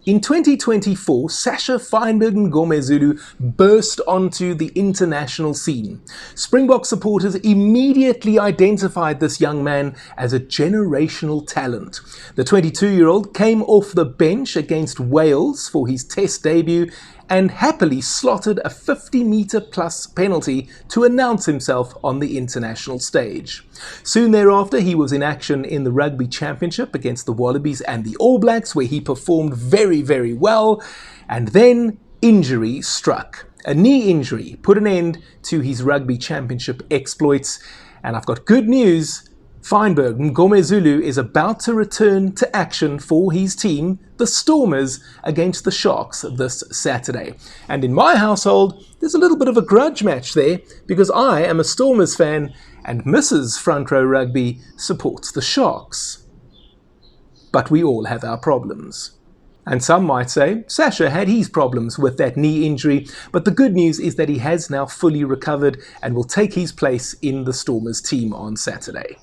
In 2024, Sacha Feinberg-Mngomezulu burst onto the international scene. Springbok supporters immediately identified this young man as a generational talent. The 22-year-old came off the bench against Wales for his Test debut and happily slotted a 50-metre plus penalty to announce himself on the international stage. Soon thereafter, he was in action in the Rugby Championship against the Wallabies and the All Blacks, where he performed very well, and then injury struck. A knee injury put an end to his Rugby Championship exploits, and I've got good news. Feinberg-Mngomezulu is about to return to action for his team, the Stormers, against the Sharks this Saturday. And in my household, there's a little bit of a grudge match there because I am a Stormers fan and Mrs. Front Row Rugby supports the Sharks. But we all have our problems. And some might say Sacha had his problems with that knee injury, but the good news is that he has now fully recovered and will take his place in the Stormers team on Saturday.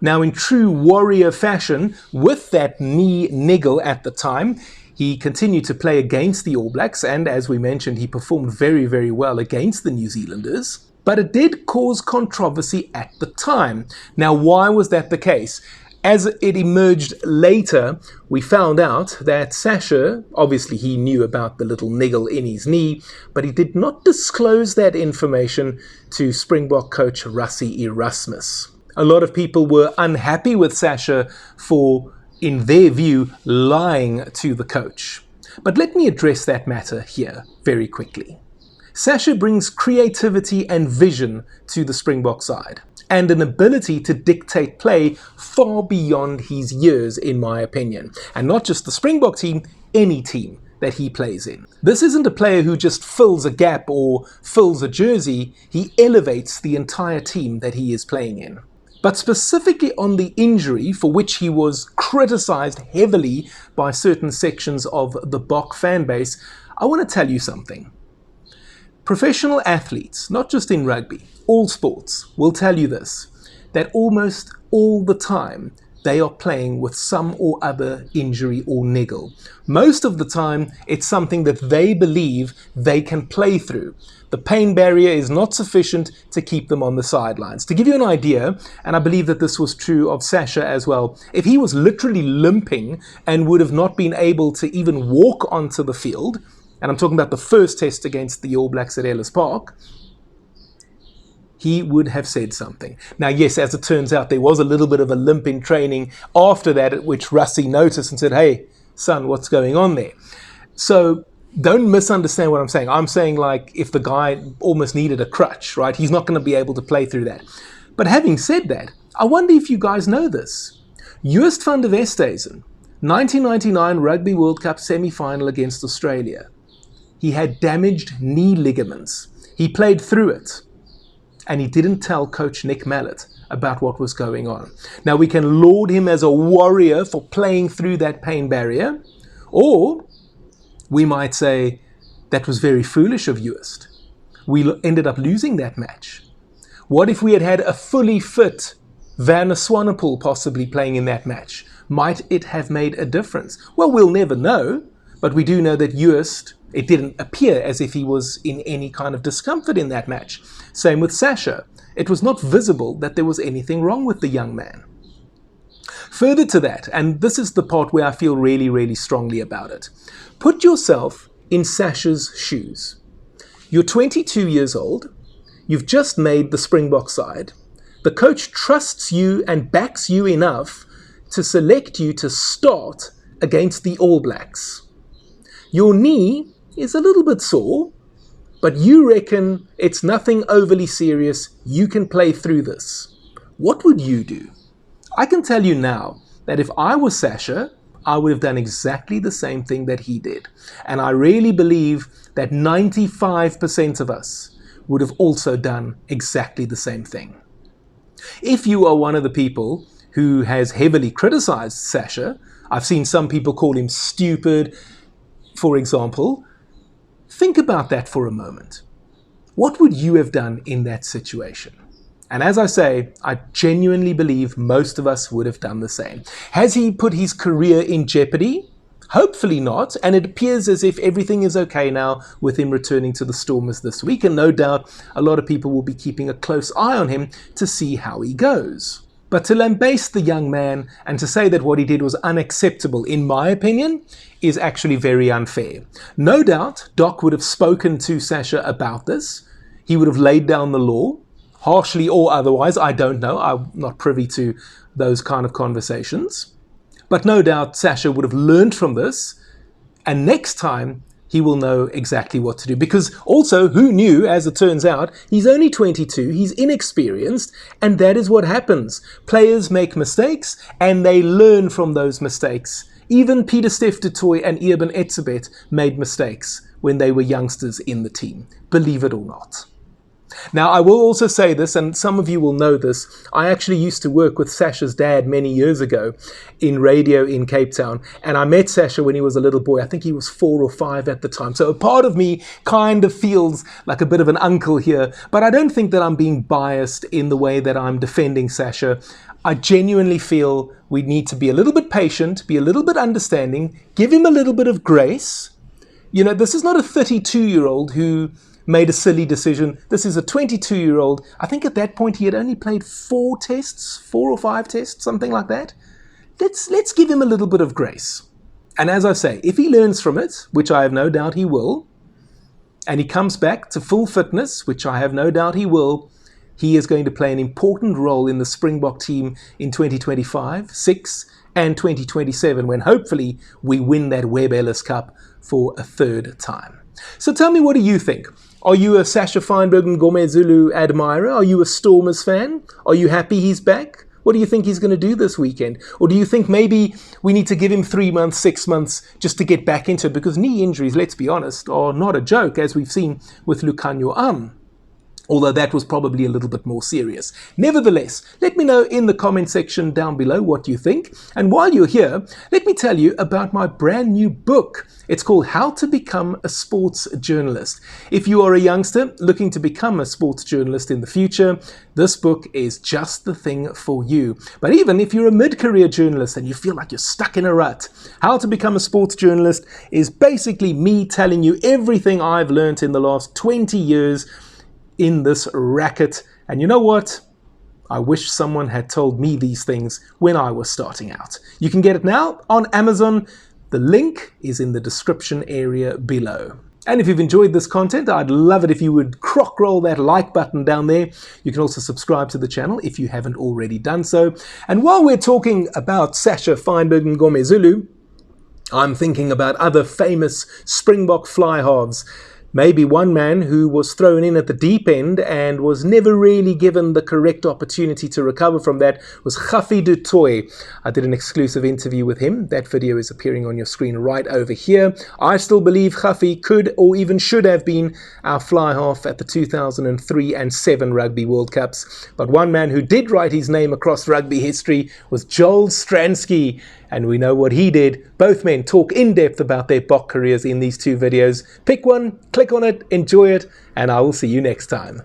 Now, in true warrior fashion, with that knee niggle at the time, he continued to play against the All Blacks, and as we mentioned, he performed very well against the New Zealanders. But it did cause controversy at the time. Now, why was that the case? As it emerged later, we found out that Sacha, obviously he knew about the little niggle in his knee, but he did not disclose that information to Springbok coach Rassie Erasmus. A lot of people were unhappy with Sacha for, in their view, lying to the coach. But let me address that matter here very quickly. Sacha brings creativity and vision to the Springbok side, and an ability to dictate play far beyond his years, in my opinion. And not just the Springbok team, any team that he plays in. This isn't a player who just fills a gap or fills a jersey, he elevates the entire team that he is playing in. But specifically on the injury, for which he was criticised heavily by certain sections of the Bok fan base, I want to tell you something. Professional athletes, not just in rugby, all sports, will tell you this, that almost all the time they are playing with some or other injury or niggle. Most of the time, it's something that they believe they can play through. The pain barrier is not sufficient to keep them on the sidelines. To give you an idea, and I believe that this was true of Sacha as well, if he was literally limping and would have not been able to even walk onto the field, and I'm talking about the first test against the All Blacks at Ellis Park, he would have said something. Now, yes, as it turns out, there was a little bit of a limp in training after that, at which Rassie noticed and said, "Hey, son, what's going on there?" So don't misunderstand what I'm saying. I'm saying, like, if the guy almost needed a crutch, right? He's not going to be able to play through that. But having said that, I wonder if you guys know this. Joost van der Westhuizen, 1999 Rugby World Cup semi-final against Australia. He had damaged knee ligaments. He played through it. And he didn't tell Coach Nick Mallett about what was going on. Now, we can laud him as a warrior for playing through that pain barrier, or we might say that was very foolish of Joost. We ended up losing that match. What if we had had a fully fit Werner Swanepoel possibly playing in that match? Might it have made a difference? Well, we'll never know, but we do know that Joost, it didn't appear as if he was in any kind of discomfort in that match. Same with Sacha. It was not visible that there was anything wrong with the young man. Further to that, and this is the part where I feel really strongly about it. Put yourself in Sacha's shoes. You're 22 years old. You've just made the Springbok side. The coach trusts you and backs you enough to select you to start against the All Blacks. Your knee is a little bit sore, but you reckon it's nothing overly serious, you can play through this. What would you do? I can tell you now that if I was Sacha, I would have done exactly the same thing that he did. And I really believe that 95% of us would have also done exactly the same thing. If you are one of the people who has heavily criticized Sacha, I've seen some people call him stupid, for example, think about that for a moment. What would you have done in that situation? And as I say, I genuinely believe most of us would have done the same. Has he put his career in jeopardy? Hopefully not, and it appears as if everything is okay now with him returning to the Stormers this week, and no doubt a lot of people will be keeping a close eye on him to see how he goes. But to lambaste the young man and to say that what he did was unacceptable, in my opinion, is actually very unfair. No doubt Doc would have spoken to Sacha about this. He would have laid down the law, harshly or otherwise, I don't know. I'm not privy to those kind of conversations. But no doubt Sacha would have learned from this, and next time he will know exactly what to do. Because also, who knew, as it turns out, he's only 22, he's inexperienced, and that is what happens. Players make mistakes, and they learn from those mistakes. Even Pieter-Steph du Toit and Eben Etzebeth made mistakes when they were youngsters in the team, believe it or not. Now, I will also say this, and some of you will know this, I actually used to work with Sacha's dad many years ago in radio in Cape Town, and I met Sacha when he was a little boy. I think he was 4 or 5 at the time. So a part of me kind of feels like a bit of an uncle here, but I don't think that I'm being biased in the way that I'm defending Sacha. I genuinely feel we need to be a little bit patient, be a little bit understanding, give him a little bit of grace. You know, this is not a 32-year-old who made a silly decision. This is a 22-year-old. I think at that point he had only played 4 or 5 tests, something like that. Let's give him a little bit of grace. And as I say, if he learns from it, which I have no doubt he will, and he comes back to full fitness, which I have no doubt he will, he is going to play an important role in the Springbok team in 2025, 6, and 2027, when hopefully we win that Webb Ellis Cup for a 3rd time. So tell me, what do you think? Are you a Sacha Feinberg-Mngomezulu admirer? Are you a Stormers fan? Are you happy he's back? What do you think he's going to do this weekend? Or do you think maybe we need to give him 3 months, 6 months just to get back into it? Because knee injuries, let's be honest, are not a joke, as we've seen with Lukhanyo. Although that was probably a little bit more serious. Nevertheless, let me know in the comment section down below what you think. And while you're here, let me tell you about my brand new book. It's called How to Become a Sports Journalist. If you are a youngster looking to become a sports journalist in the future, this book is just the thing for you. But even if you're a mid-career journalist and you feel like you're stuck in a rut, How to Become a Sports Journalist is basically me telling you everything I've learned in the last 20 years in this racket. And you know what? I wish someone had told me these things when I was starting out. You can get it now on Amazon. The link is in the description area below. And if you've enjoyed this content, I'd love it if you would crock roll that like button down there. You can also subscribe to the channel if you haven't already done so. And while we're talking about Sacha Feinberg-Mngomezulu, I'm thinking about other famous Springbok fly halves. Maybe one man who was thrown in at the deep end and was never really given the correct opportunity to recover from that was Rassie du Toit. I did an exclusive interview with him. That video is appearing on your screen right over here. I still believe Rassie could or even should have been our fly half at the 2003 and 7 Rugby World Cups. But one man who did write his name across rugby history was Joel Stransky. And we know what he did. Both men talk in depth about their Bok careers in these 2 videos. Pick one, click on it, enjoy it, and I will see you next time.